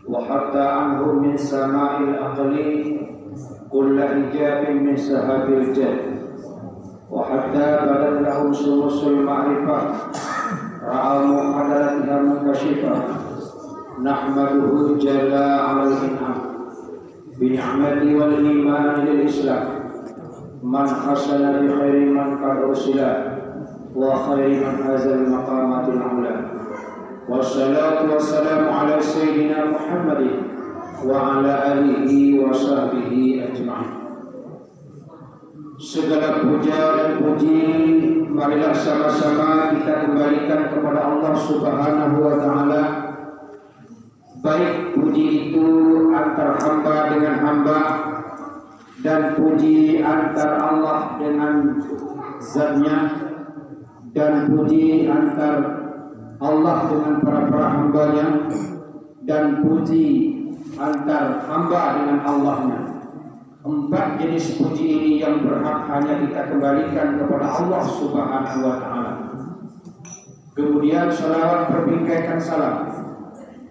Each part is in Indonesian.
وحتى عنه من سماء الأقليم كل إجاب من سحاب الجد وحتى بدت له شمس المعرفة رأى محاضرتها منكشفة نحمده جل على الإنعام بنعمة والإيمان للإسلام من حسن بخير من قد أرسل وخير من هذا المقامات العلى والصلاة والسلام على سيدنا محمد وعلى آله وصحبه أجمعين. Segala puja dan puji marilah sama-sama kita kembalikan kepada Allah Subhanahu wa taala. Baik puji itu antar hamba dengan hamba dan puji antar Allah dengan zatnya dan puji antar Allah dengan para hambanya dan puji antar hamba dengan Allahnya. Empat jenis puji ini yang berhak hanya kita kembalikan kepada Allah Subhanahu wa taala. Kemudian salawat berbingkaikan salam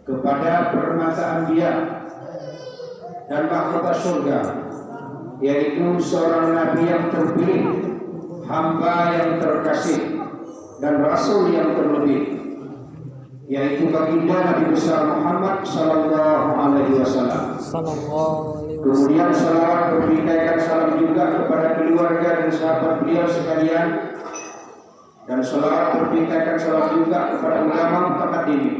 kepada permata anbiya dan mahkota surga, yaitu seorang nabi yang terpilih, hamba yang terkasih dan rasul yang terlebih, yaitu baginda Nabi besar Muhammad sallallahu alaihi wasallam. Kemudian salawat berbingkaikan salam juga kepada keluarga dan sahabat beliau sekalian, dan salawat berbingkaikan salam juga kepada ulama mutaqaddimin,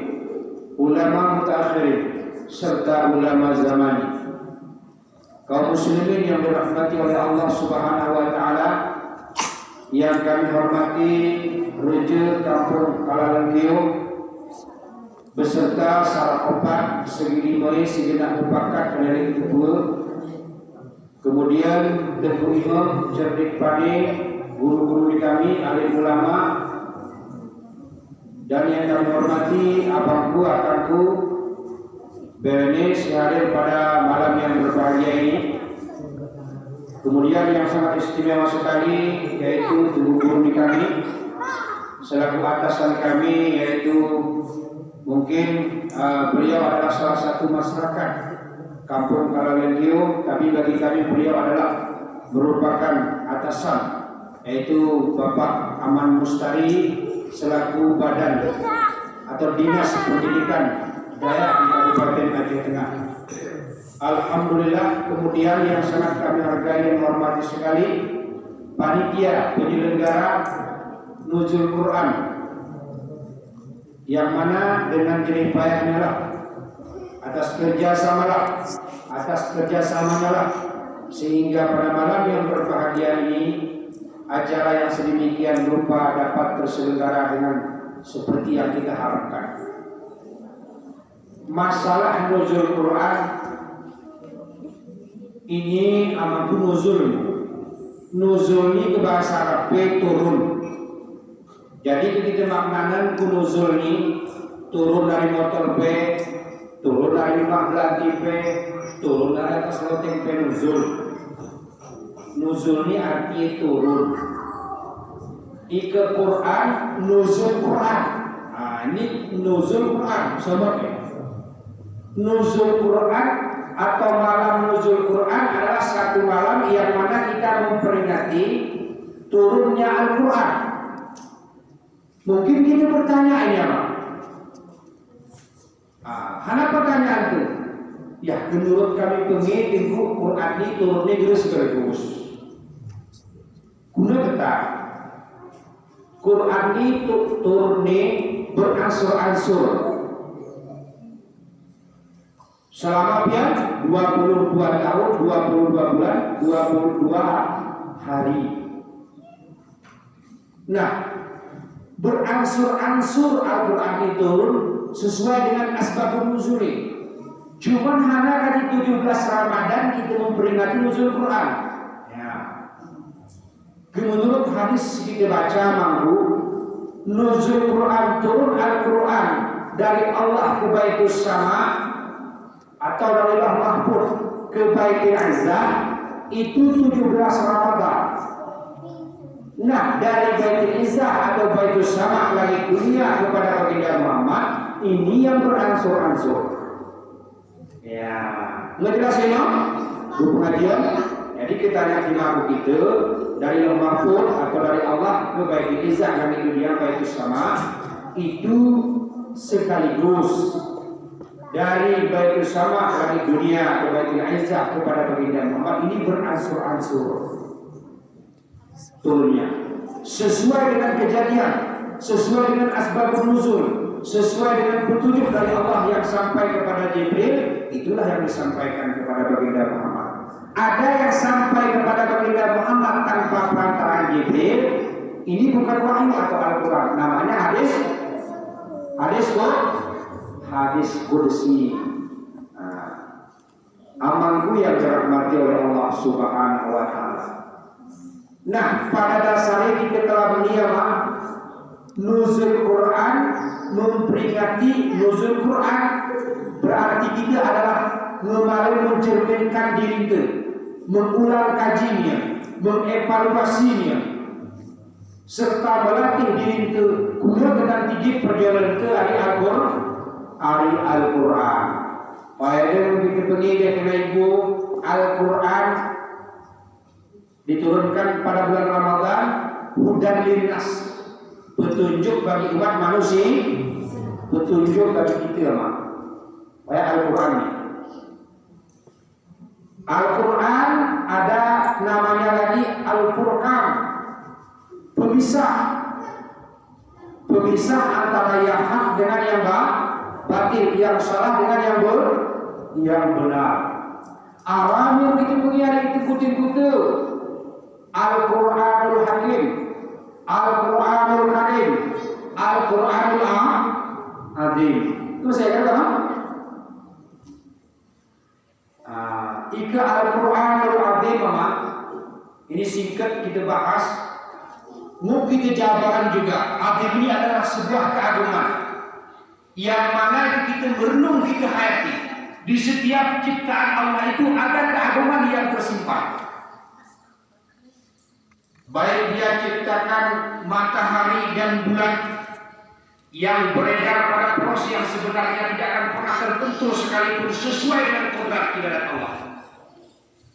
ulama mutaakhirin, serta ulama zamani. Kaum muslimin yang dirahmati oleh Allah Subhanahu wa taala, yang kami hormati Raja Kampung Kalalengkio beserta salah opat segi lima segenap upakat dari kedua, kemudian Teguh Imam Cerdik Pade, guru-guru kami, alim ulama, dan yang kami hormati abangku, akangku, BNS hadir pada malam yang berbahagia ini. Kemudian yang sangat istimewa sekali yaitu guru-guru kami selaku atasan kami, yaitu mungkin beliau adalah salah satu masyarakat Kampung Kalalengkio, tapi bagi kami beliau adalah merupakan atasan, yaitu Bapak Aman Mustari selaku badan atau dinas pendidikan daerah di Kabupaten Aceh Tengah. Alhamdulillah. Kemudian yang sangat kami hargai dan hormati sekali panitia penyelenggara Nuzul Quran, yang mana dengan jerih payahnya lah, atas kerjasamanya lah, sehingga pada malam yang berbahagia ini acara yang sedemikian rupa dapat terselenggara dengan seperti yang kita harapkan. Masalah nuzul Quran ini amaku nuzul ini ke bahasa Arab turun. Jadi kita maknakan nuzul ini turun dari motor B, turun dari Maglanti B, turun dari atas loteng B. Nuzul ini artinya turun. Ike Quran, nuzul Quran. Nah, ini nuzul Quran sama ya. Nuzul Quran atau malam nuzul Quran adalah satu malam yang mana kita memperingati turunnya Al-Quran. Mungkin kita pertanyaannya, Hana pertanyaan itu, ya menurut kami pengen Quran ini turunnya gerus. Guna kata Quran ini turunnya beransur-ansur. Selama biar 22 tahun, 22 bulan, 22 hari. Nah, beransur-ansur Al-Quran itu sesuai dengan asbabun nuzuli. Cuman hanya kali 17 Ramadan kita memperingati nuzul Quran. Ya. Menurut hadis kita baca mampu nuzul Quran, turun Al-Quran dari Allah ke Baitus Sama atau dari Allah Mahfuz ke Baitul Izzah itu 17 Ramadan. Nah, dari Baitul Izzah atau Baitul Sama lagi dunia kepada baginda Muhammad, ini yang beransur-ansur. Ya, nggak jelas ini, bu pengajian. Jadi kita lihat lima begitu dari yang mahfud atau dari Allah ke baik izah dan di dunia baik sama itu sekaligus dari baik sama dari dunia ke baik izah kepada baginda Muhammad ini beransur-ansur. Turunnya sesuai dengan kejadian, sesuai dengan asbabun nuzul, sesuai dengan petunjuk dari Allah yang sampai kepada Jibril, itulah yang disampaikan kepada baginda Muhammad. Ada yang sampai kepada baginda Muhammad tanpa perantaraan Jibril, ini bukan wahyu atau Al-Quran, namanya hadis qudsi. Amalku yang dirahmati oleh Allah Subhanahu wa Ta'ala. Nah, pada dasarnya kita telah meniyama nuzul Quran, memperingati nuzul Quran berarti kita adalah kemarin mencerminkan diri kita, mengulang kajinya, mengevaluasinya, serta melatih diri kita guna dengan tinggi perjalanan ke hari Al-Quran. Pada kita pengingat kena ibu Al-Quran diturunkan pada bulan Ramadan, hudan linnas, petunjuk bagi umat manusia, petunjuk bagi kita mak. Kayak Al-Quran ini. Al-Quran ada namanya lagi Al-Furqan, pemisah antara yang hak dengan yang batil, yang salah dengan yang benar. Awam yang kita mengira itu kutil-kutil. Al-Quranul Hakim, Al-Quranul Karim, Al-Quranul Azim. Itu saya kata. Ika Al-Quranul Azim, Mama. Ini singkat kita bahas. Mau kita jabarkan juga. Azim ini adalah sebuah keagungan yang mana kita merenung, kita hayati. Di setiap ciptaan Allah itu ada keagungan yang tersimpan. Baik dia ciptakan matahari dan bulan yang beredar pada proses yang sebenarnya tidak akan pernah terbentuk sekalipun sesuai dengan kodrat ibadat Allah.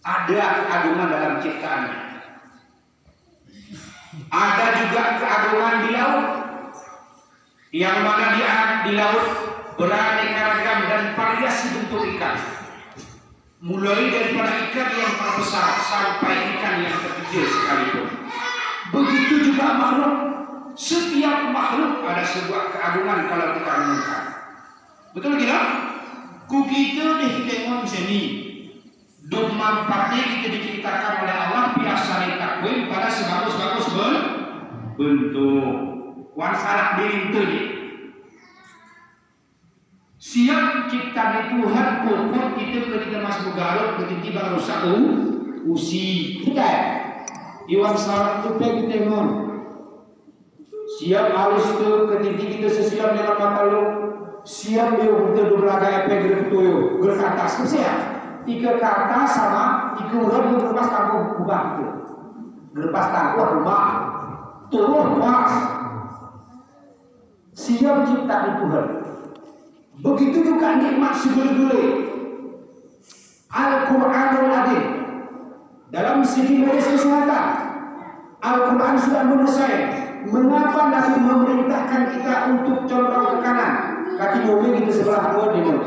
Ada keagungan dalam ciptaannya. Ada juga keagungan di laut, yang mana di laut beraneka ragam dan variasi bentuk ikan. Mulai daripada ikan yang terbesar sampai ikan yang terkecil sekalipun. Begitu juga makhluk. Setiap makhluk ada sebuah keagungan kalau kita renungkan. Betul tidak? Ku kita dihitungkan seni. Dumam pati kita diciptakan oleh Allah biasa ditakwim pada sebagus-bagus bentuk. Wan salah diri itu nih. Siap ciptaan Tuhan puput kita ketika masuk garut ketika rusak usi kita iwan salah itu kita ngon siap halus itu ketika kita sesiap dalam mata lu siap dia untuk berbelaga efek gertuyo gerkatas siap tiga kata sama tiga orang berlepas tangguh kubah itu berlepas tangguh rumah turun mas siap ciptaan Tuhan. Begitu juga nikmat segala-gala Al-Quranul Azim dalam segi medis kesehatan. Al-Quran sudah menyelesai. Mengapa Nabi memerintahkan kita untuk condong ke kanan? Kaki mobil kita sebelah kanan dengan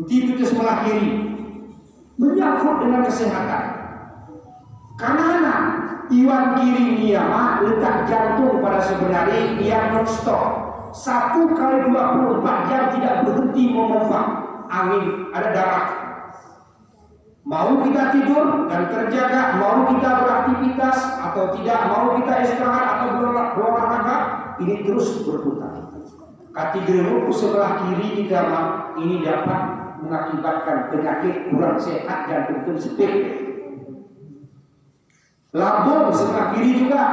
kita sebelah kiri. Menyangkut dengan kesehatan. Karena iwan kiri niyama letak jantung pada sebenarnya yang non-stop. 1 kali 24 jam tidak berhenti memompa angin, ada darah. Mau kita tidur dan terjaga, mau kita beraktivitas atau tidak, mau kita istirahat atau berolahraga, ini terus berputar. Kategori sebelah kiri kita ini dapat mengakibatkan penyakit kurang sehat dan jantung sempit. Lambung sebelah kiri juga.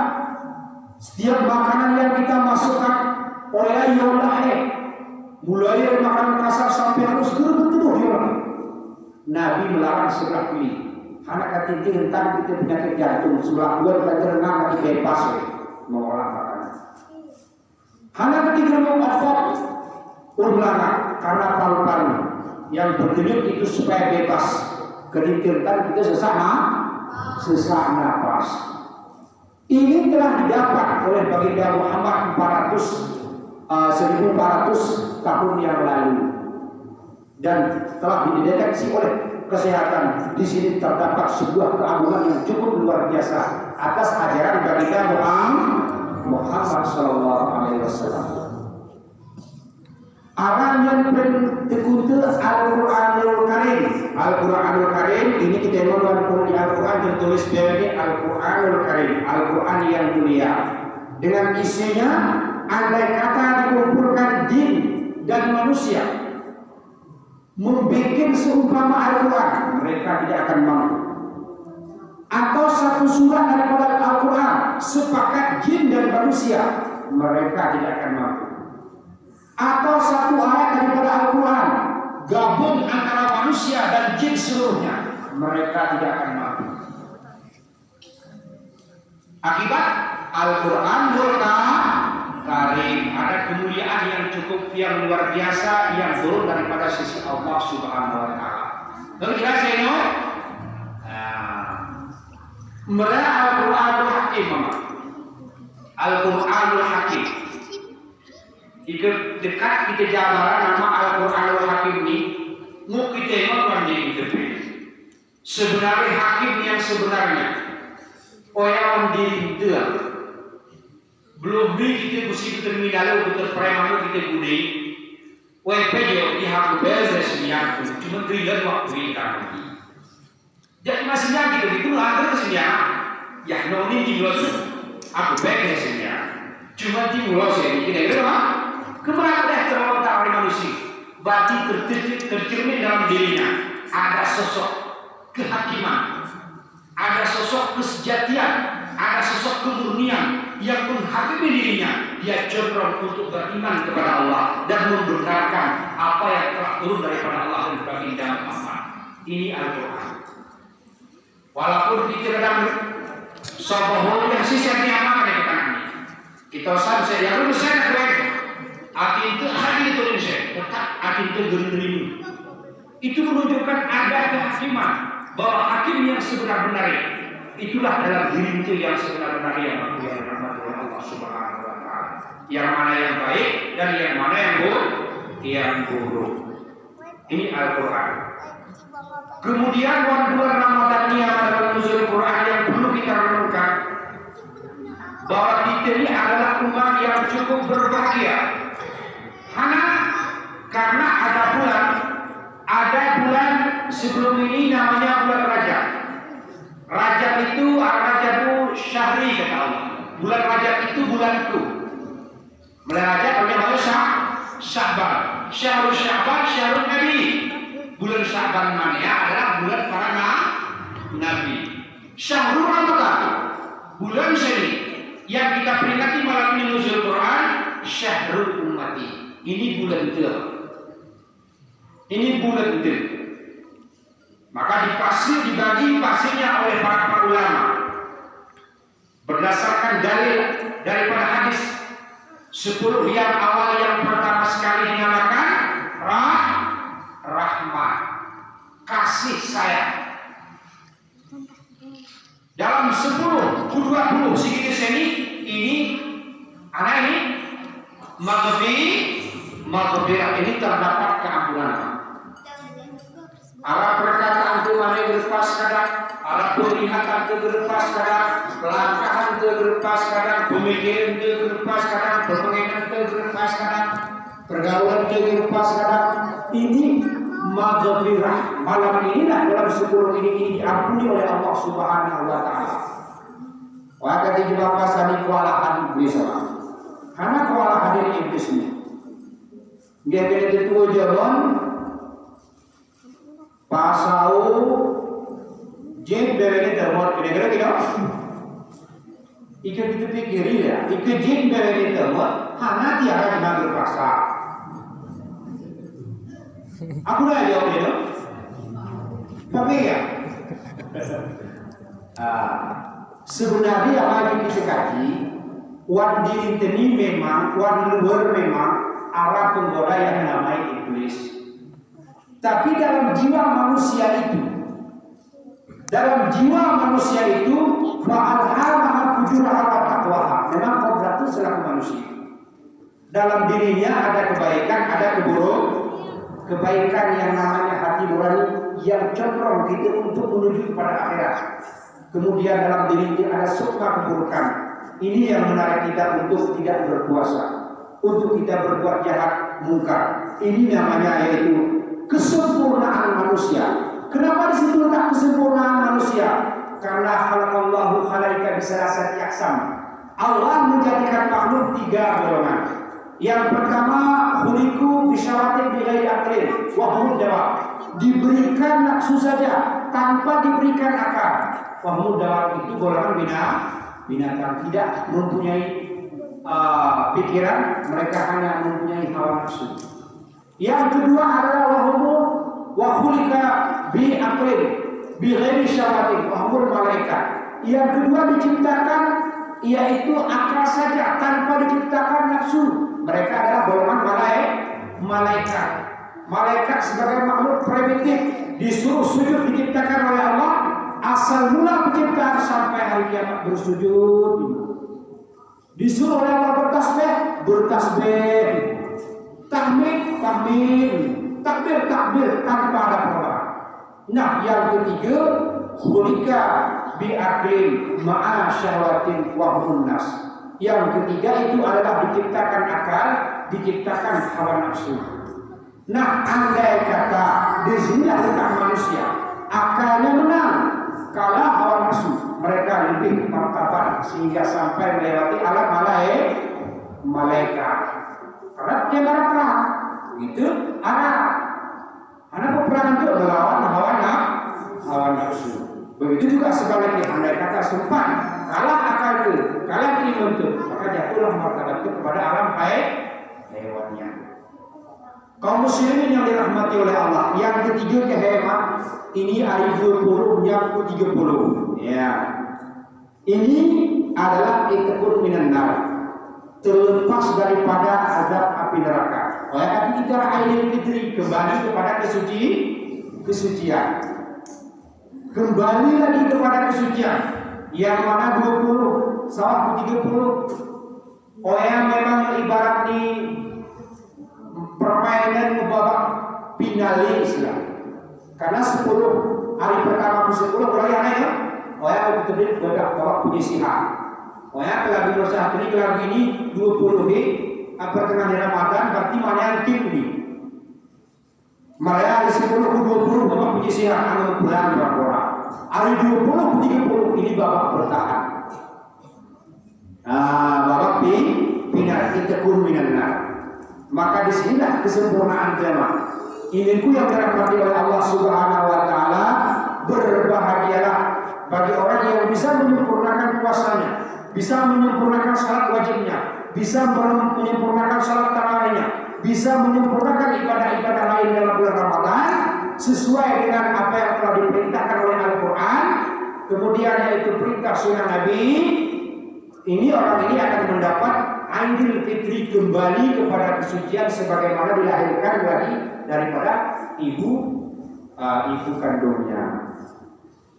Setiap makanan yang kita masukkan oleh yang lain, mulai dari makanan kasar sampai harus betul Nabi melarang sebelah kiri. Anak kata hentak kita penyakit jantung sebelah dua kita renang lagi bebas mengolah makanan. Anak ketiga mau otot ulang karena paru-paru yang berdenyut itu supaya bebas. Keringkan kita sesak nafas. Ini telah didapat oleh baginda Muhammad 1400 tahun yang lalu dan telah dideteksi oleh kesehatan. Di sini terdapat sebuah keagungan yang cukup luar biasa atas ajaran baginda Muhammad sallallahu alaihi wasallam. Aran yang berikutnya Al-Quranul Karim. Al-Quranul Karim ini kita membaca di Al-Quran tertulis dari Al-Quranul Karim, Al-Quran yang mulia. Dengan isinya, andai kata dikumpulkan jin dan manusia membuat seumpama Al-Quran, mereka tidak akan mampu. Atau satu surat daripada Al-Quran sepakat jin dan manusia, mereka tidak akan mampu. Atau satu ayat daripada Al-Quran gabung antara manusia dan jin seluruhnya, mereka tidak akan mampu. Akibat Al-Quranul Karim ada kemuliaan yang cukup yang luar biasa yang turun daripada sisi Allah Subhanahu wa taala. Lalu jelas ini mereka Al-Quranul Hakim, Al-Quranul Hakim. Jika dekat kita jabaran nama Al-Quranul Hakim ini, mau kita memang diinterpret. Sebenarnya hakim yang sebenarnya, orang diinter. Belum kita mesti terminal untuk preman kita guni. Pejo pihak berbeza senyap, cuma berikan waktu kita. Jadi masihnya kita itu ada senyap. Ya noni di luar aku baik senyap. Cuma di luar sini kita itu keberadaan terlontar oleh manusia, berarti tercermin dalam dirinya ada sosok kehakiman, ada sosok kesejatian, ada sosok kemurnian yang menghakimi dirinya. Dia condong untuk beriman kepada Allah dan membenarkan apa yang telah turun daripada Allah dan baginda Muhammad. Ini Al-Quran. Walaupun kita dalam soboh yang sisanya apa pada kita ini, kita usah saya yang lulus saya nak akhir itu hari itu Indonesia tetap akhir itu gering-gering. Itu menunjukkan ada kehakiman, bahwa hakim yang sebenar-benarnya itulah dalam diri itu yang sebenar-benarnya yang dirahmati oleh Allah Subhanahu wa taala. Yang mana yang baik dan yang mana yang buruk. Ini Al-Quran. Kemudian bulan Ramadan ini adalah nuzul Quran yang perlu kita renungkan, bahwa kita ini adalah umat yang cukup berbahagia. Karena ada bulan sebelum ini namanya bulan Rajab. Rajab itu Rajabu Syahri kata Allah. Bulan Rajab itu bulanku. Bulan Rajab namanya Sya'ban. Syahrul Sya'ban, Syahrul Nabi. Bulan Sya'ban namanya adalah bulan para nabi. Syahrul Ramadan, bulan seni yang kita peringati malam ini nuzul Quran, Syahrul Ummati. Ini bulan itu. Ini bulan itu. Maka dibagi pasirnya oleh para ulama berdasarkan dalil daripada hadis 10 yang awal yang pertama sekali dinamakan rahmat, kasih sayang. Dalam 10, 20 segitu sini ini anak ini maghfirah ini terdapat keampunan. Arah perkataan itu mana berlepas kadang, arah penglihatan itu berlepas kadang, pelangkahan itu berlepas kadang, pemikiran itu berlepas kadang, perpengengan itu berlepas kadang, pergaulan itu berlepas kadang. Ini maghfirah. Malam inilah dalam 10 ini diampuni oleh Allah Subhanahu wa taala. Wa kadi jawabasani kualahan bisa. Karena kualahan ini iblisnya. Dia kena tetua jalan pasau jin berani terbuat kira-kira kita ikut itu pikir ya ikut jin berani terbuat hanya tiada kena berpaksa aku dah jawab itu tapi ya sebenarnya apa yang kita kaji wan diri ini memang wan luar memang arah penggoda yang namanya iblis. Tapi dalam jiwa manusia itu fa'alhamaha fujuraha wa taqwaha. Memang kodrat itu selaku manusia. Dalam dirinya ada kebaikan, ada kebaikan yang namanya hati nurani yang condong kita untuk menuju kepada akhirat. Kemudian dalam diri kita ada sukma keburukan. Ini yang menarik kita untuk tidak berpuasa, untuk kita berbuat jahat, mungkar. Ini namanya yaitu kesempurnaan manusia. Kenapa disebut kesempurnaan manusia? Karena khalaqallahu khalaika bisalasati aqsam. Allah menjadikan makhluk 3 golongan. Yang pertama, khuliqu bisyaratin bighairi aqlin wa hum dawab. Diberikan nafsu saja tanpa diberikan akal. Wa hum dawab itu golongan binatang, tidak mempunyai pikiran, mereka hanya mempunyai hawa nafsu. Yang kedua adalah wa khuliqa bi aqlin bighairi syaratin wa hum malaikat. Yang kedua diciptakan yaitu akal saja tanpa diciptakan nafsu. Mereka adalah golongan malaikat. Malaikat sebagai makhluk primitif disuruh sujud diciptakan oleh Allah. Asal mula penciptaan sampai hari kiamat bersujud. Disuruh oleh Allah bertasbih, tahmid, takbir tanpa ada perubahan. Nah, yang ketiga, khuliqa bi aqlin ma'a syahwatin wa hunnas. Yang ketiga itu adalah diciptakan akal, diciptakan hawa nafsu. Nah, andai kata di sini tentang manusia, akalnya menang, kalah hawa nafsu. Mereka lebih martabat sehingga sampai melewati alam malaikat. Karena dia perang, itu anak peperangan itu melawan hawa nafsu. Begitu juga sebaliknya, andai kata sempat kalah akal itu, kalah iman itu, maka jatuhlah martabat itu kepada alam hewannya. Kaum muslimin yang dirahmati oleh Allah, yang ketiga kehemat, ini hari 20 yang ke-30. Ya. Ini adalah itakun minan nar, terlepas daripada azab api neraka. Oleh karena itu cara Aidil Fitri kembali kepada kesucian. Kembali lagi kepada kesucian. Yang mana 20 sama 30. Yang memang ibarat di permainan babak final Islam. Karena 10 hari pertama 10 mulai aneh ya. Yang betul-betul babak penyisihan. Yang kelabih bersah ini kelabih ini 20 di pertengahan Ramadan berarti mana yang tim ini. Mereka di 10 ke 20 babak penyisihan anu bulan berapa. Hari 20 ke 30 ini babak bertahan. Babak final itakun minan nar. Maka disinilah kesempurnaan jamaah. Ini ku yang dirahmati oleh Allah Subhanahu wa taala. Berbahagialah bagi orang yang bisa menyempurnakan puasanya, bisa menyempurnakan salat wajibnya, bisa menyempurnakan salat tarawihnya, bisa menyempurnakan ibadah-ibadah lain dalam bulan Ramadan sesuai dengan apa yang telah diperintahkan oleh Al-Quran, kemudian yaitu perintah sunnah Nabi. Ini orang ini akan mendapat Aidil Fitri kembali kepada kesucian sebagaimana dilahirkan daripada ibu kandungnya.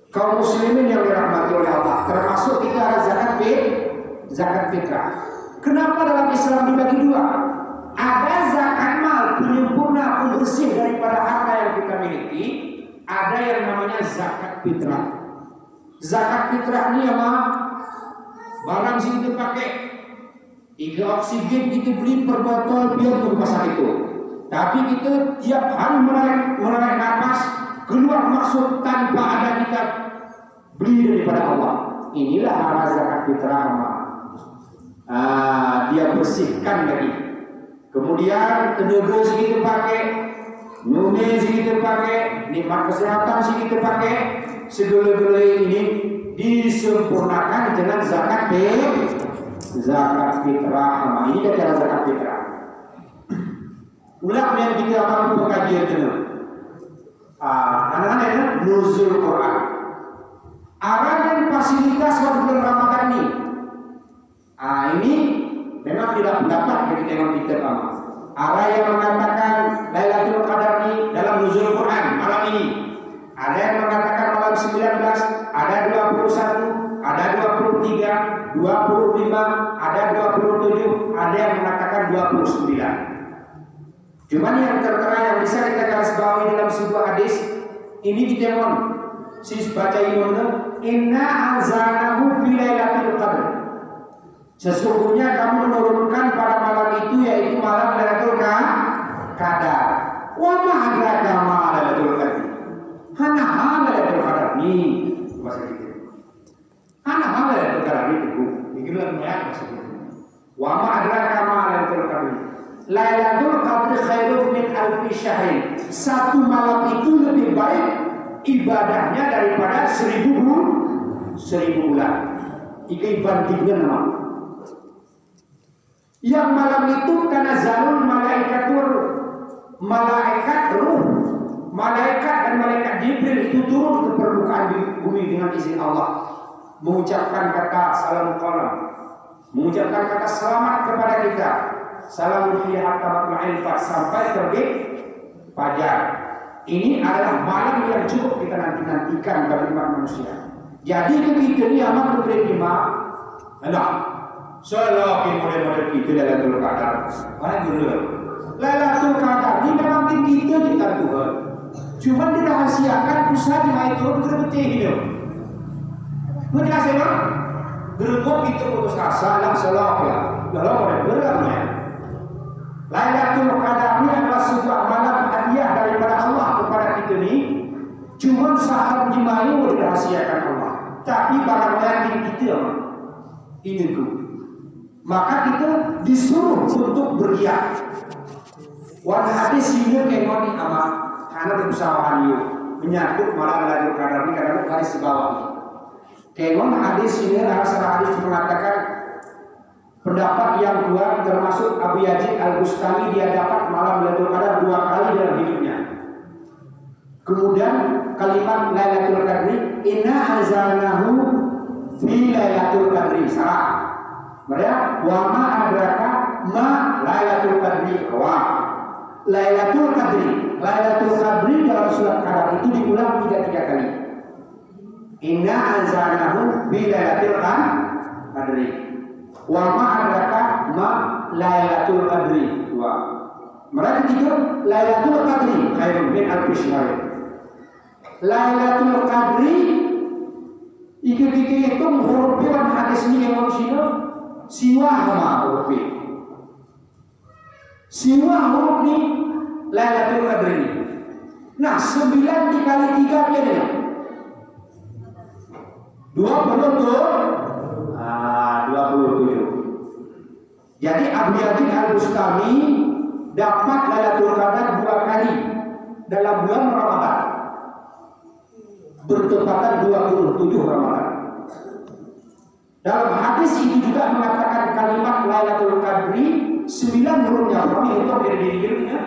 Kaum muslimin yang dirahmati oleh Allah, termasuk kita ada zakat fitrah. Kenapa dalam Islam dibagi dua? Ada zakat mal penyempurna pembersih daripada harta yang kita miliki, ada yang namanya zakat fitrah. Zakat fitrah ini apa? Barang sih kita pakai, tiga oksigen kita beli per botol biar ke rumah sakit itu. Tapi kita tiap hari menarik nafas keluar masuk tanpa ada kita beli daripada Allah. Inilah arah zakat fitrah. Dia bersihkan lagi. Kemudian tenaga segitu pakai, nume segitu pakai, nikmat kesehatan segitu pakai, segala-gala ini disempurnakan dengan zakat fitrah. Ini cara zakat fitrah. Ulang yang kita akan pengajian dulu. Anak-anak nuzul Quran. Arahan fasilitas waktu bulan Ramadan ini. Ini memang tidak pendapat dari tema kita lama. Arah yang mengatakan Lailatul Qadar ini dalam nuzul 19, ada 21, ada 23, 25, ada 27, ada yang mengatakan 29. Cuman yang tertera yang bisa kita garis bawahi dalam sebuah hadis ini ditemon sis baca imamnya, inna anzalnahu fi lailatul qadr. Sesungguhnya kami menurunkan pada malam itu yaitu malam Lailatul Qadar. Wa ma adraka ma Lailatul Qadar. Hana Lailatul Qadar nih bahasa kita. Hana Lailatul Qadar itu digelar bahasa kita. Wa ma adraka ma Lailatul Qadar. Lailatul Qadar khairun min alfi syahr. Satu malam itu lebih baik ibadahnya daripada 1000 bulan. Iki bandingnya nama. Yang malam itu tanazzalul malaikatur, malaikat ruh, malaikat dan malaikat Jibril itu turun ke permukaan bumi dengan izin Allah, mengucapkan kata salam qalam, mengucapkan kata selamat kepada kita, salam fi hatta matla'il fajr, sampai terbit fajar. Ini adalah malam yang cukup kita nantikan bagi umat manusia. Jadi ketika ini amat diterima, ada selalu model-model itu Lailatul Qadar. Mana dulu? Lailatul Qadar ini memang kita kita Tuhan. Cuma dirahasiakan usaha di itu betul-betul hidup. Menjelas ya? Gerukop itu putus asa dan selalu ya. Dalam model beratnya. Lailatul Qadar ini adalah sebuah malam hadiah daripada Allah kepada kita ini. Cuma saat jemaah mau dirahasiakan Allah. Tapi barang yakin kita ini tuh. Maka kita disuruh untuk berriak. Wan hadis ini kemoni amat karena berusahaan yuk menyangkut malam Lailatul Qadar ini kadang garis di bawah. Kemon hadis ini salah hadis mengatakan pendapat yang kuat termasuk Abu Yazid Al-Bustami, dia dapat malam Lailatul Qadar 2 kali dalam hidupnya. Kemudian kalimat Lailatul Qadri, inna anzalnahu fi Lailatul Qadri, salah. Mereka wa ma adraka ma Lailatul Qadri wa Lailatul Qadri. Lailatul Qadri dalam surat Qadar itu diulang 3 kali. Inna anzalnahu bi Lailatul Qadri. Wa ma adraka ma Lailatul Qadri wa. Mereka ketiga Lailatul Qadri khairun min alfi syahr. Lailatul Qadri iki itu hurufan hadis ini yang manusia siwa sama huruf ni Lailatul Qadar ini. Nah 9 dikali 3 dia nih 27. Jadi Abu Yazid Al-Bustami dapat Lailatul Qadar 2 kali dalam bulan Ramadan, bertepatan 27 Ramadan. Dalam hadis itu juga mengatakan kalimat Lailatul Qadri 9 hurufnya, kami itu dari dirinya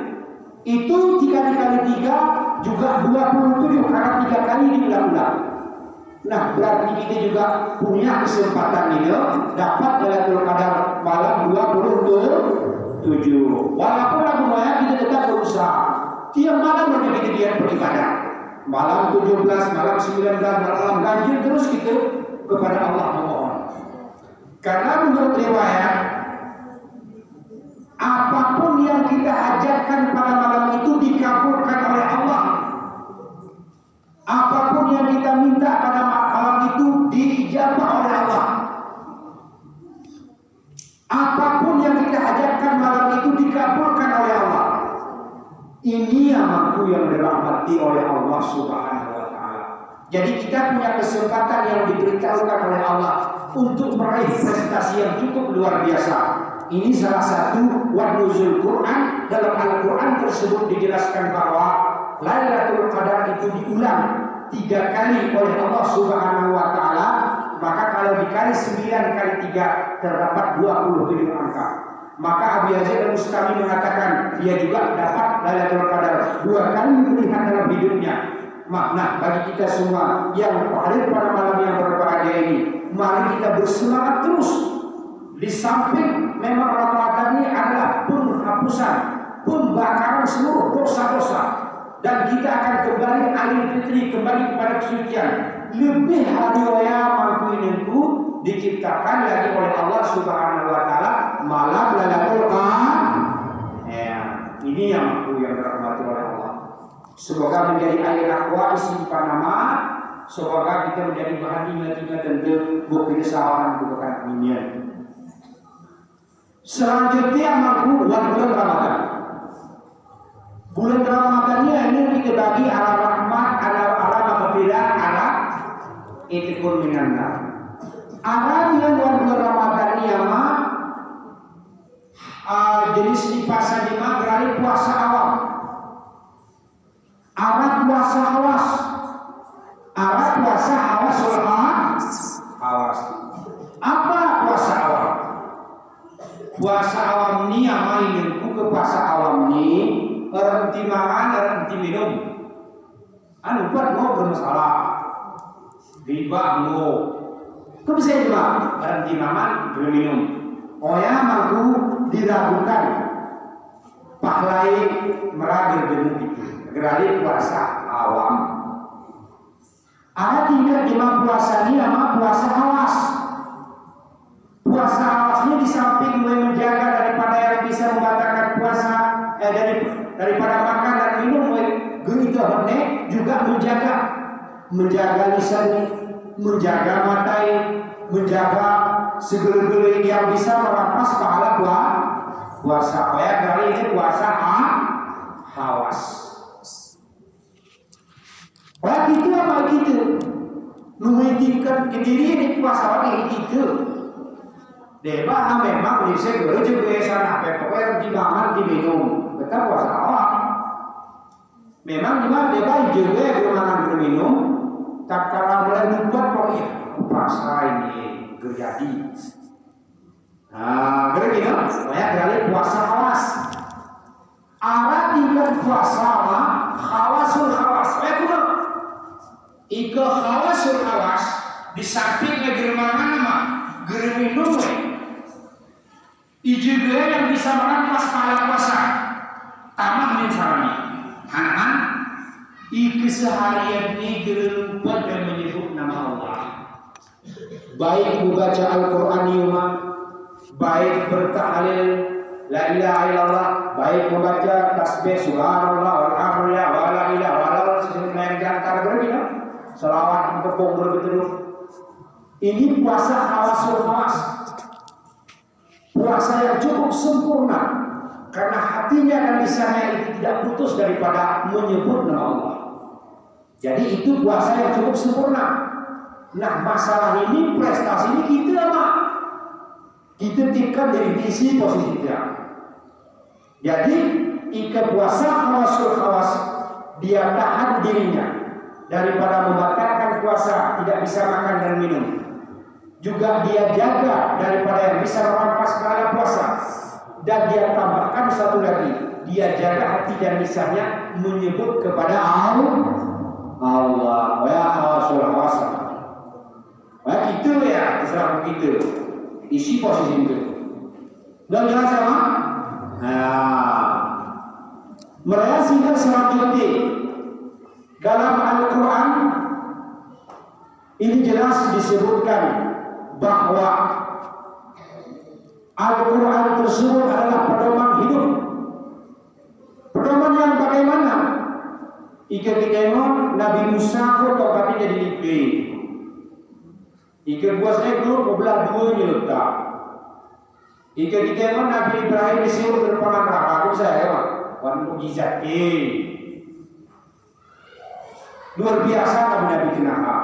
itu 3 kali 3 juga 27 karena 3 kali diulang-ulang. Nah berarti kita juga punya kesempatan ini dapat Lailatul Qadar malam 27. Walaupun lagu maya kita tetap berusaha tiap malam kita dia beribadah. Malam 17, malam 19, malam ganjil terus kita kepada Allah memohon. Karena menurut riwayat apapun yang kita hajatkan pada malam itu dikabulkan oleh Allah. Apapun yang kita minta pada malam itu diijabah oleh Allah. Apapun yang kita hajatkan malam itu dikabulkan oleh Allah. Ini amalku yang dirahmati oleh Allah Subhanahu wa Ta'ala. Jadi kita punya kesempatan yang diberitahukan oleh Allah untuk meraih prestasi yang cukup luar biasa. Ini salah satu wadnuzul Quran. Dalam Al-Quran tersebut dijelaskan bahwa Lailatul Qadar itu diulang 3 kali oleh Allah Subhanahu wa Ta'ala. Maka kalau dikali 9 kali 3 terdapat 27 angka. Maka Abu Yazid Al-Bustami mengatakan dia juga dapat Lailatul Qadar 2 kali melihat dalam hidupnya. Nah bagi kita semua yang hadir pada malam yang berbahagia ini, mari kita bersemangat terus. Di samping memang Ramadan ini adalah penghapusan, pembakaran seluruh dosa-dosa, dan kita akan kembali Idul Fitri, kembali kepada kesucian. lebih hari waya mampu ininku diciptakan lagi oleh Allah Subhanahu wa taala malam Lailatul Qadar. Ya, ini yang mampu yang dirahmati oleh Allah. Semoga menjadi air aqua isi panama. Semoga kita menjadi bahan ingat-ingat tentu bukti kesalahan bukan minyak. Selanjutnya mampu bulan Ramadan. Bulan Ramadannya ini kita bagi ala rahmat, ala maghfirah, ala itikun minannar. Arahnya bulan Ramadan ini mah jenis di pasar di berarti puasa awal. Arah puasa awas. Arah puasa awas awas. Apa puasa awal? Puasa awam ni amain ke puasa awam ni berhenti makan, berhenti minum. Anu buat mau bermasalah. Riba mau. Kau bisa juga berhenti makan, berminum. Oh ya mampu diragukan. Pahlai meragil dengan itu. Gerali puasa awam. Ada tingkat jemaah puasa ni nama puasa awas. Puasa awasnya di samping menjaga daripada yang bisa membatalkan puasa daripada makan dan minum gitu juga menjaga lisan, menjaga mata, menjaga segala-gala yang bisa merampas pahala puasa. Ya kali ini puasa awas. Wah gitu apa gitu? Memikirkan ke diri ini puasa ini gitu. Deba memang bisa juga sana pokoknya dimakan diminum tetap puasa awal. Memang dimana deba juga bermakan berminum tak kalah mulai membuat pokoknya puasa ini terjadi. Nah, begini, banyak kali puasa awas. Arah tingkat puasa hawasul hawas. Iko hawasul hawas di samping germangan nama germinum. Ijuga yang bisa merampas pahala puasa. Tamah misalnya, anak keseharian ini gerupat dan menyebut nama Allah. Baik membaca Al-Quran Yuma, baik bertahlil la ilaha illallah, baik membaca tasbih subhanallah walhamdulillah wala ilaha illallah sesuai antara berbeda. Selawat berpong berbetul. Ini puasa hawasul hawas. Puasa yang cukup sempurna karena hatinya dan lisannya itu tidak putus daripada menyebut nama Allah. Jadi itu puasa yang cukup sempurna. Nah masalah ini prestasi ini kita apa? Kita tingkat dari visi positifnya. Jadi ika puasa hawasul hawas dia tahan dirinya daripada membatalkan puasa, tidak bisa makan dan minum. Juga dia jaga daripada yang bisa merampas pahala puasa. Dan dia tambahkan satu lagi, dia jaga hati dan lisannya menyebut kepada Allah. Ya hawasul hawas. Nah gitu ya, terserah begitu. Isi posisi itu. Dan jelas sama? Nah, mereka sehingga selanjutnya dalam Al-Quran ini jelas disebutkan bahwa Al-Quran tersebut adalah pedoman hidup. Pedoman yang bagaimana? Ika dikemon Nabi Musa pun tempatnya jadi lipi. Ika buasnya dulu belah dua letak. Ika dikemon Nabi Ibrahim disuruh berperang neraka. Aku saya wan mukjizat luar biasa Nabi kenapa?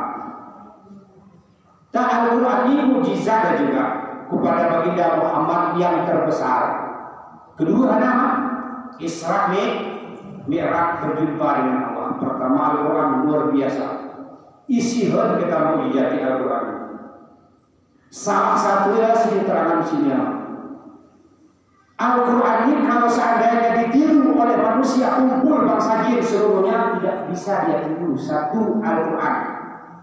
Dan Al-Quran ini mukjizat juga kepada baginda Muhammad yang terbesar. Kedua adalah Isra Mi'raj berjumpa dengan Allah. Pertama Al-Quran luar biasa. Isi kita mukjizat Al-Quran. Salah satunya keterangan sini. Al-Quran ini kalau seandainya ditiru oleh manusia kumpul bangsa jin seluruhnya tidak bisa dia tiru satu Al-Quran.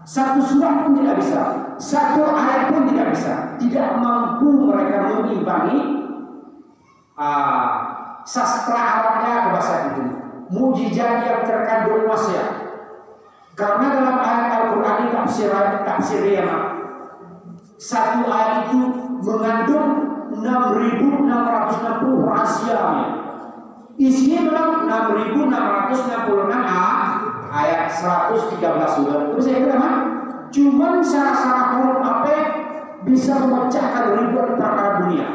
Satu surat pun tidak bisa. Satu ayat pun tidak bisa. Tidak mampu mereka mengimbangi sastra Arabnya ke bahasa itu. Mujizat yang terkandung wasiat. Karena dalam ayat Al-Quran ini tafsirnya satu ayat itu mengandung 6.660 rahasianya. Isinya memang 6.666 ayat 113 surat. Terus saya kira cuman syarat-syarat huruf apa bisa memecahkan ribuan perkara dunia,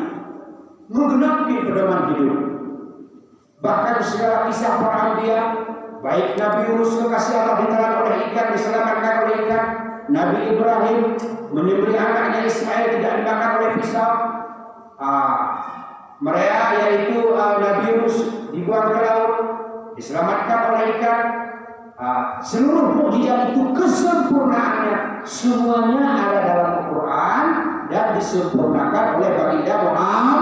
menggenapi pedoman hidup. Bahkan segala kisah para anbiya, baik Nabi Yunus kekasih Allah ditelan oleh ikan, diselamatkan oleh ikan, Nabi Ibrahim menyembelih anaknya Ismail tidak dimakan oleh pisau, mereka yaitu Nabi Yunus dibuang ke laut, diselamatkan oleh ikan. Seluruh mukjizat itu kesempurnaannya semuanya ada dalam Al-Quran dan disempurnakan oleh baginda Muhammad.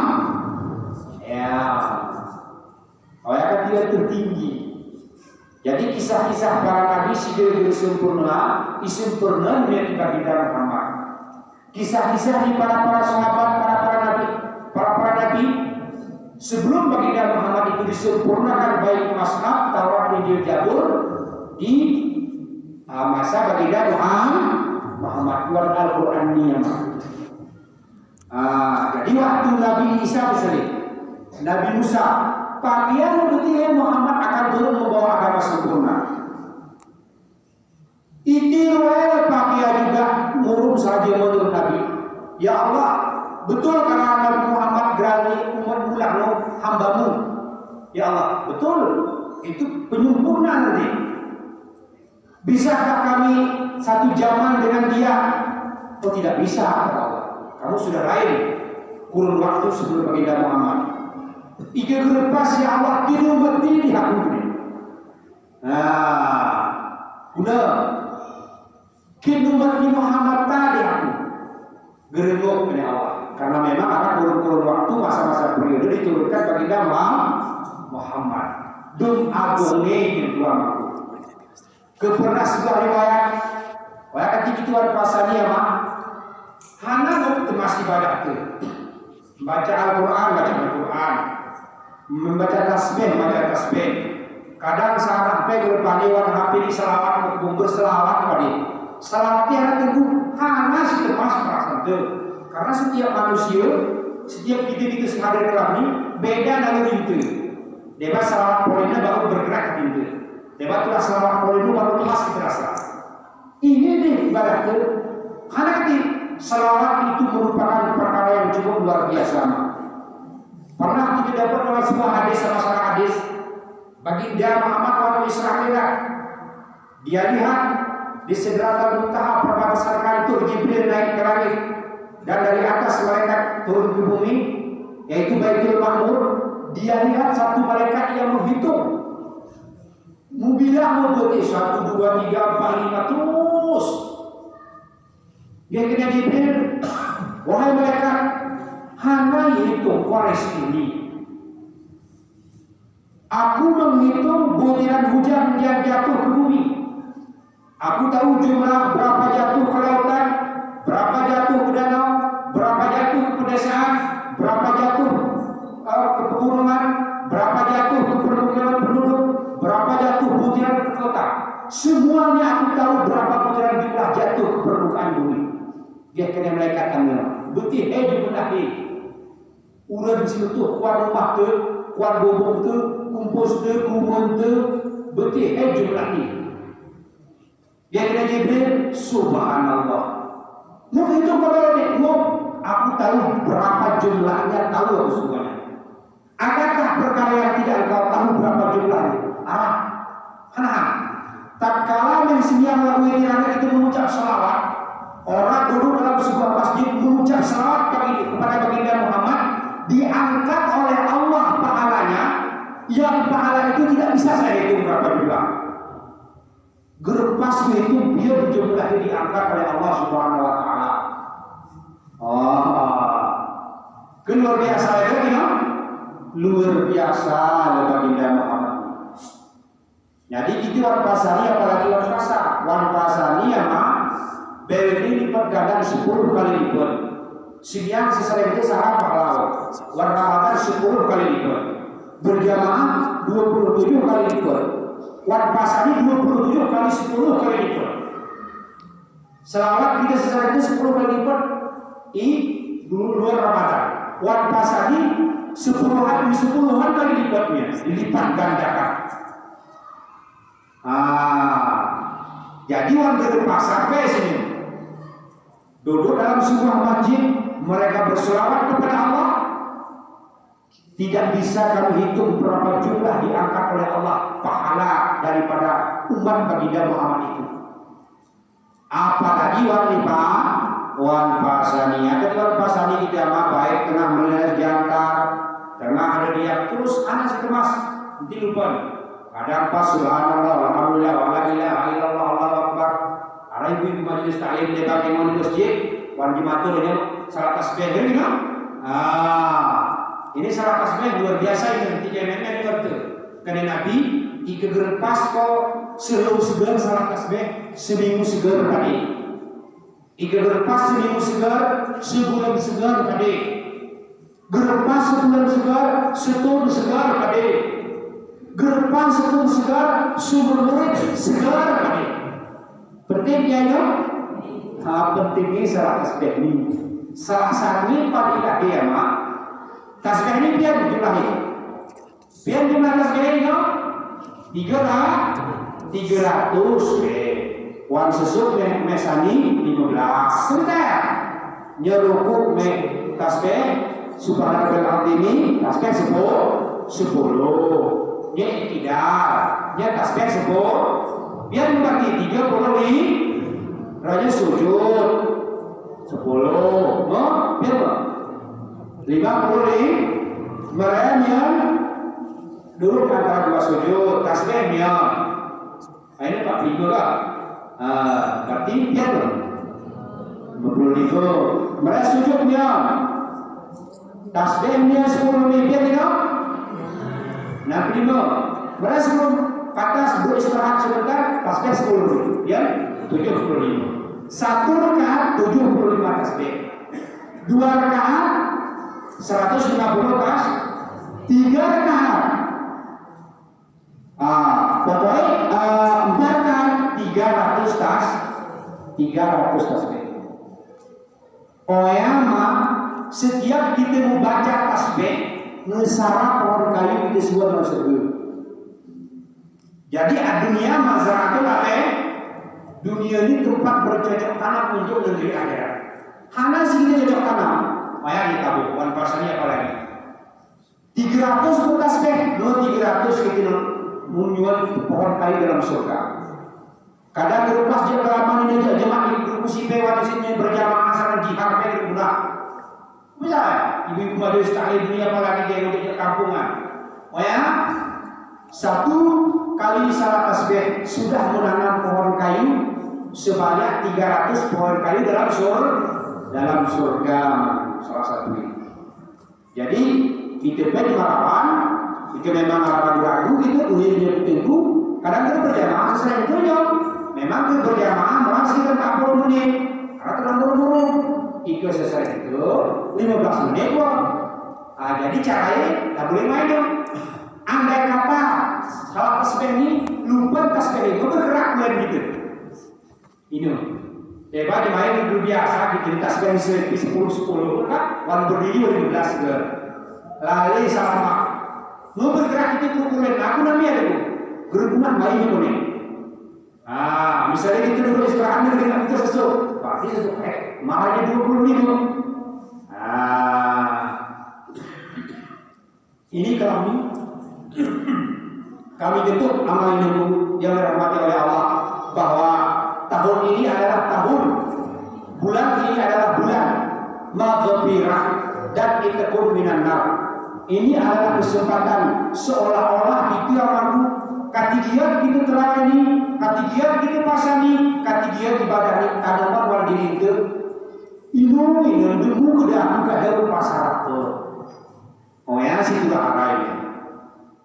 Ya, oleh dia tertinggi. Jadi kisah-kisah para nabi segera sempurna menjadi baginda Muhammad. Kisah-kisah di para sahabat, para nabi sebelum baginda Muhammad itu disempurnakan baik Mushaf, Taurat, Injil, Zabur di masa baginda Muhammad keluar Al-Quran ini. Jadi waktu Nabi Isa misalnya, Nabi Musa, pakaian berarti Muhammad akan turun membawa agama sempurna. Itu pakaian juga murung saja menurut Nabi. Ya Allah, betul karena Nabi Muhammad berani umat mulakno hambamu. Ya Allah, betul. Itu penyempurnaan nanti. Bisakah kami satu zaman dengan dia? Oh tidak bisa, kata Allah. Kamu sudah lain kurun waktu sebelum baginda Muhammad. Ika gerpas ya Allah kini umat ini dihakuni. Udah kini umat Muhammad tadi aku gerengok oleh Allah. Karena memang akan kurun-kurun waktu masa-masa periode diturunkan baginda Muhammad. Dum agungnya kedua makhluk. Kepernah sebuah riwayat, ketika tuan pasani ya mak, hana temas ibadah tu, membaca Al-Quran, membaca tasbih, Kadang sampai berpani warna HP di selawat, berselawat padi. Selawatnya ada tunggu, hana si temas perasaan tu. Karena setiap manusia, setiap kita sehadir kelam ini beda naluri itu. Dewa selawat poinnya baru bergerak ke pintu. Dewa tulah selawat poinnya baru lepas ke terasa. Ini nih ibadah itu. Karena selawat itu merupakan perkara yang cukup luar biasa. Pernah kita dapat dalam sebuah hadis sama seorang hadis. Baginda Muhammad waktu Israel, dia lihat di Sidratul Muntaha perbatasan itu Jibril naik ke langit. Dan dari atas malaikat turun ke bumi, yaitu Baitul Ma'mur. Dia lihat satu malaikat yang menghitung, bilang berarti 1, 2, 3, 4, 5 terus. Dia kena Jibril, wahai malaikat, hana hitung Quraisy ini. Aku menghitung butiran hujan yang jatuh ke bumi. Aku tahu jumlah berapa jatuh ke lautan, berapa jatuh ke danau, berapa jatuh ke pedesaan, berapa jatuh ke pegunungan, berapa jatuh ke permukiman penduduk, berapa jatuh butiran ke kota. Semuanya aku tahu berapa butiran jumlah jatuh ke permukaan bumi. Dia kena malaikat kami. Betul jumlah ini. Urang situ kuat rumah tu, kuat bobong tu, kumpus tu, kumun tu, betul jumlah ini. Dia kena Jibril, subhanallah. Mungkin itu kalau ni, aku tahu berapa jumlahnya, tahu aku semuanya. Adakah perkara yang tidak engkau tahu berapa jumlahnya? Tatkala mensinyang lagu ini itu mengucap salawat, orang duduk dalam sebuah masjid mengucap salawat kepada baginda Muhammad, diangkat oleh Allah pahalanya, yang pahala itu tidak bisa saya hitung berapa jumlah. Gerpas itu biar jumlahnya diangkat oleh Allah Subhanahu Wa Taala. Luar biasa ya, luar biasa baginda Muhammad. Jadi itu wan pasani, apalagi wan pasar. Wan pasani ya mah, beli lipat gadang 10 kali lipat. Siang sesering itu sangat pahlawan. Wan Ramadan 10 kali lipat. Berjamaah 27 kali lipat. Wan pasani 27 kali 10 kali lipat. Selawat kita secara itu 10 kali lipat di luar Ramadan. Wan pasani 10-an kali lipatnya, dilipat gandakan. Jadi wan berpasar ke sini. Duduk dalam sebuah masjid, mereka berselawat kepada Allah. Tidak bisa kami hitung berapa jumlah diangkat oleh Allah pahala daripada umat baginda Muhammad itu. Apalagi wan pasani. Ada wan pasani kita mah baik tengah melihat jangkar, tengah ada dia terus anak sekemas nanti lupa. Kadang pas subhanallah, alhamdulillah, wala ilaha illallah, Allahu akbar. Ada ibu majelis taklim di bagian masjid, wan dimatur dengan salat tasbih gitu. Ini salat tasbih luar biasa ini ketika nenek itu. Karena Nabi ikegerpas kok selalu segar salat tasbih seminggu segar tadi. Ikegerpas seminggu segar, sebulan segar tadi. Gerpas sebulan segar, setahun segar tadi. Gerpas setahun segar, sumber murid segar tadi. Pentingnya ya, pentingnya salat tasbih ini. Salah satunya pada dia mak. Tasbih ini biar jumlahnya. Biar jumlah tasbih ini 300 wan sesuk mesani 15. Sebentar. Nyerukuk tasbih subhanallah al-azim tasbih 10. Nya tidak. Nya tasbih 10. Biar dibagi 30 raja sujud 10. Biar 50 merenya duduk antara dua sujud tasbihnya. Ini Pak Figo lah. Berarti dia tuh 50 mereka sujudnya tasbihnya 10 dia tidak. Nah 5 mereka sebelum kata beristirahat sebentar tasbih 10 ya 75. 1 rakaat 75 tasbih. 2 rakaat 150 tas, 3 rakaat. Pokoknya 4 rakaat 300 tas, 300 tasbih. Oyama setiap kita membaca tasbih, ngesara pohon kayu kita semua harus sebut. Jadi dunia masyarakat dunia ini tempat bercocok tanam untuk negeri akhirat. Hana sih kita cocok tanam. Maya ditabuk, wan pasarnya apa lagi? 300 bekas beh, 300 kita menyuat pohon kayu dalam surga. Kadang berupas dia kelamaan ini aja jemaah di kursi pewa di sini berjamaah sana jihad pe guna. Bisa ibu-ibu majelis taklim dunia apa lagi dia untuk kampungan. Maya 1 kali salat tasbih sudah menanam pohon kayu sebanyak 300 pohon kayu dalam surga. Salah satu ini. Jadi kita beri harapan, kita memang harapan ragu gitu, dunia tentu. Kadang kita berjamaah sesuai itu ya. Memang kita berjamaah malah sekitar 40 menit. Karena terlalu ikut selesai itu 15 menit kok. Jadi caranya tak boleh main dong. Andai kata salah tasbih ini lupa tasbih itu bergerak gitu. Ini. Coba dimain dulu biasa di tasbih 10 kan, wan berdiri 15 ke. Lalu sama. Mau bergerak itu kukulen, aku namanya ada tuh. Gerukunan main itu nih. Misalnya kita dulu istirahat dengan kita sesuatu, pasti sesuatu. Marahnya 20 ribu. Ini kami bentuk amal ini yang dirahmati oleh Allah bahwa tahun ini adalah tahun, bulan ini adalah bulan maghfirah dan ittaqun minan nar. Ini adalah kesempatan seolah-olah kita mampu katigiat kita terangani, katigiat kita pasani, katigiat ibadah ini tanaman wal diri itu. Ini dulu kedah ada pasar itu. Oh ya sih sudah arai.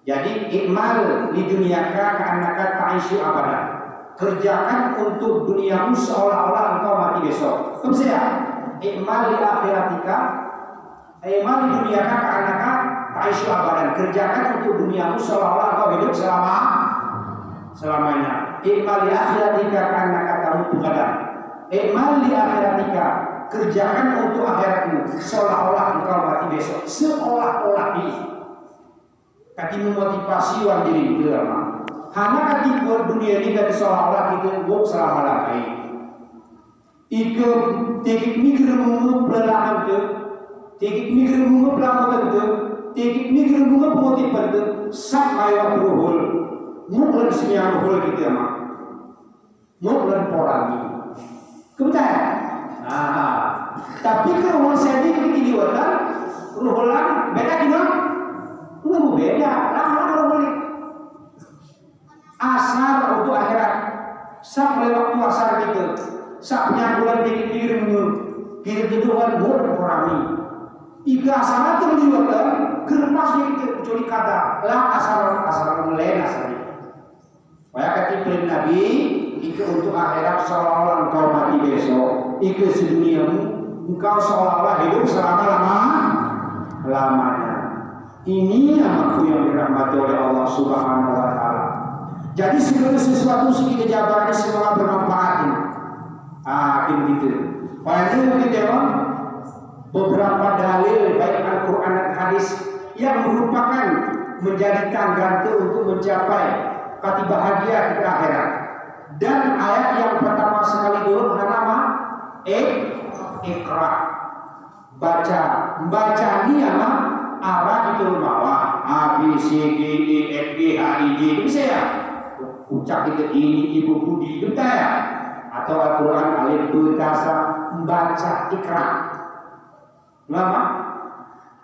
Jadi ikmal di dunia ka'annaka ta'isyu abadan. Kerjakan untuk duniamu seolah-olah engkau mati besok. Terus ya, ikmal di akhiratika, ikmal di dunia ka'annaka ta'isyu abadan. Kerjakan untuk duniamu seolah-olah engkau hidup selama selamanya. I'mal li akhiratika karena katamu tugadan. I'mal li akhiratika, kerjakan untuk akhiratmu seolah-olah engkau mati besok. Seolah-olah ini. Kati memotivasi wan diri itu ama. Hana kati buat dunia ini kati seolah-olah kita buat selama-lamanya. Ike tekik mikir mengup pelalahan itu, tekik mikir mengup pelamutan itu, tekik mikir mengup motifan itu, sak mayor beruhul, muklan senyam beruhul gitu ama. Muklan porani. Kebetulan. Nah, tapi kalau saya ini diwatan, ruhulan beda gimana? Enggak beda, lah ruhul. Asar untuk akhirat, sak lewat asar gitu. Sak penyakulan dikir kedudukan buat porani. Ika asar terliwatan, kermas itu kecuali kata, lah asar mulai asar. Waya kata Nabi, ika untuk akhirat seolah-olah engkau mati besok, ika seduniamu engkau seolah-olah hidup selama-lamanya. Ini anakku yang dirahmati oleh Allah Subhanahu wa Ta'ala. Jadi segala sesuatu kita jabarkan semua bermanfaat. Gitu. Padahal kita beberapa dalil baik Al-Quran dan hadis yang merupakan menjadi tangga untuk mencapai kati bahagia di akhirat. Dan ayat yang pertama sekali dulu nama Iqra, baca ini apa? Arah itu bawah A B C D E F G H I J bisa ya? Ucap itu ini ibu budi kita ya? Atau Al-Quran alif berkasa membaca Iqra. Kenapa?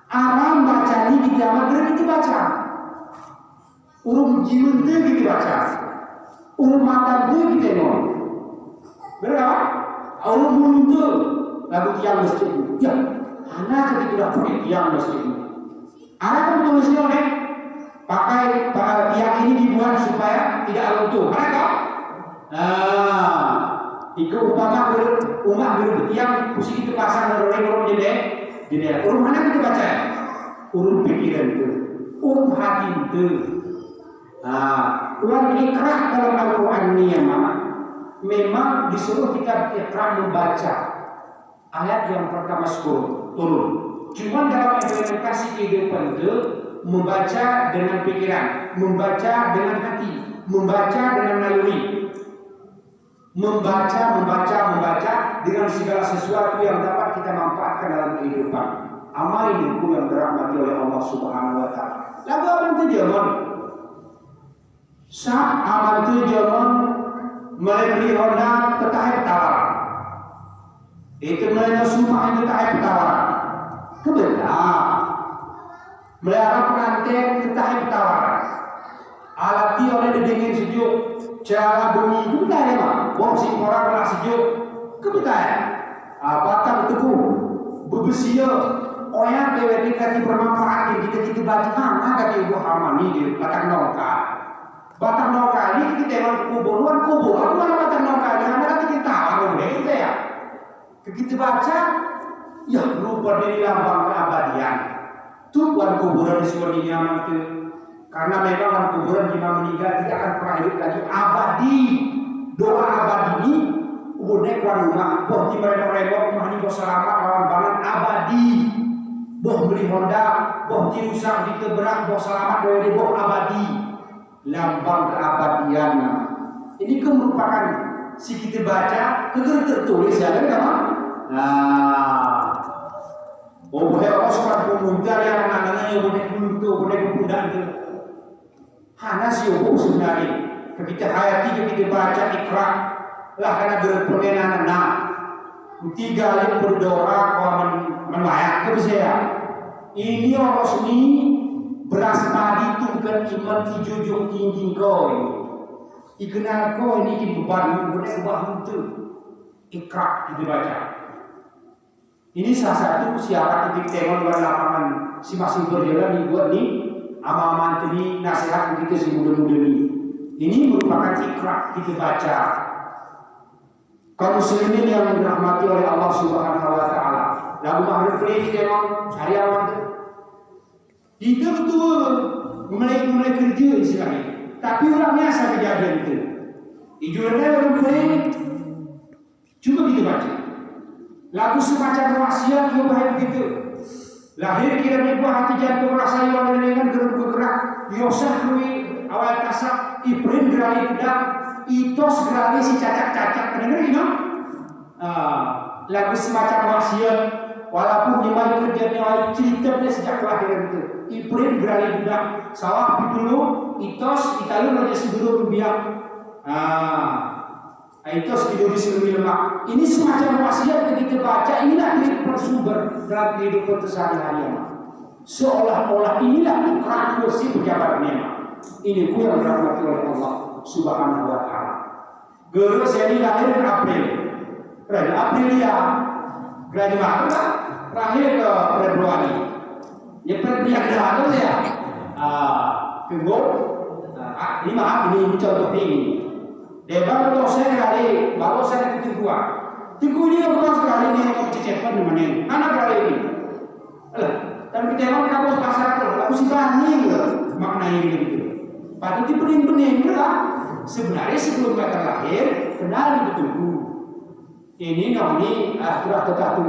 Arah baca ini kita maghrib itu baca. Urum jimun itu kita baca. Urum mata itu kita tengok. Berapa? Urum mulut lagu tiang masjid. Ya, anak kita tidak pakai tiang masjid. Anak kan tulisnya oleh pakai tiang ini dibuat supaya tidak runtuh. Anak Ika umpama bertiang pusing itu pasang urun jendela. Urun mana kita baca? Urun pikiran itu, urun hati itu. Uang Iqra dalam Al-Quran ini ya mama, memang disuruh kita Iqra membaca ayat yang pertama turun. Cuma dalam implementasi kehidupan itu membaca dengan pikiran, membaca dengan hati, membaca dengan naluri. Membaca dengan segala sesuatu yang dapat kita manfaatkan dalam kehidupan. Amal hidupku yang dirahmati oleh Allah Subhanahu wa Ta'ala. Lagu apa itu zaman? Saat amal itu zaman melebih Honda tetahip tawar. Itu mulai sumah itu tetahip tawar. Kebetulan melihara pengantin tetahip tawar. Alati oleh dingin sejuk. Cara bumi itu tak ada mah. Bongsi orang kena sejuk. Kebetulan. Batang teguh. Bebesia. Orang dewa ini kati bermanfaat. Kita baca mana kati ibu hama ni di batang nongka. Batang nongka ini kita emang kubur. Luar kubur. Aku mana batang nongka. Jangan kati kita tahu. Kita ya. Kita baca. Ya lupa dari lambang keabadian. Tuan kuburan di sebuah nyaman itu. Karena memang kuburan jika meninggal tidak akan pernah hidup lagi abadi. Doa abadi ini bonek rumah, boh di mereka rumah ini boh selamat lawan banget abadi. Boh beli Honda, boh di rusak di keberak, boh selamat dari boh abadi. Lambang keabadian. Ini merupakan si kita baca tertulis ya kan? Boleh orang suka pemuda yang anak-anaknya bonek buntu, bonek pundak itu. Hana si obo sebenarnya. Ketika hayati kita baca Iqra lah karena berpengenan tiga kali berdoa kalau melayang ke saya. Ini orang seni beras padi tungkan iman tijujung tinggi kau. Ikenal kau ini beban boleh ubah itu. Iqra kita baca. Ini salah satu syarat titik tengok luar lapangan si masih berjalan dibuat nih. Amaman ini nasihat kita si muda-muda ini. Ini merupakan Iqra kita baca. Kaum muslimin yang dirahmati oleh Allah Subhanahu wa Ta'ala. Lagu maghrib ini kita hari awal itu betul mulai kerja istilahnya. Tapi orangnya asal kejadian itu. Ijurannya orang kering. Coba kita baca. Lagu semacam maksiat juga begitu. Lahir kiranya buah hati jantung rasa yang dengan gerak-gerak. Yosah kui awal kasar. Ibrin gerali pedang. Itos gerali si cacak-cacak. Pendengar ini? Lagu semacam maksiat. Walaupun dimana kerjanya ceritanya sejak kelahiran itu. Ibrin gerali pedang. Sawah dulu. Itos italun raja sedulur biak. Itos tidur di seluruh lemak. Ini semacam wasiat yang kita baca. Inilah kehidupan sumber dalam kehidupan sehari-hari. Seolah-olah inilah ukran kursi pejabatnya. Ini pun yang dirahmati oleh Allah Subhanahu wa Ta'ala. Guru saya ini lahir di April. Aprilia. Gerani Maret lahir ke Februari. Nyepet dia ada ya. Tunggu. Ini maaf ini contoh ini. Debat itu saya kali, baru saya kedua. Tunggu ini orang sekali ini untuk cecepan di mana? Anak kali ini. Alah, dan kita emang kamu pasar terus. Aku sih banding loh maknanya gitu. Patut dipening-pening lah. Sebenarnya sebelum mereka lahir, kenal ditunggu. Ini namanya akhirat tetap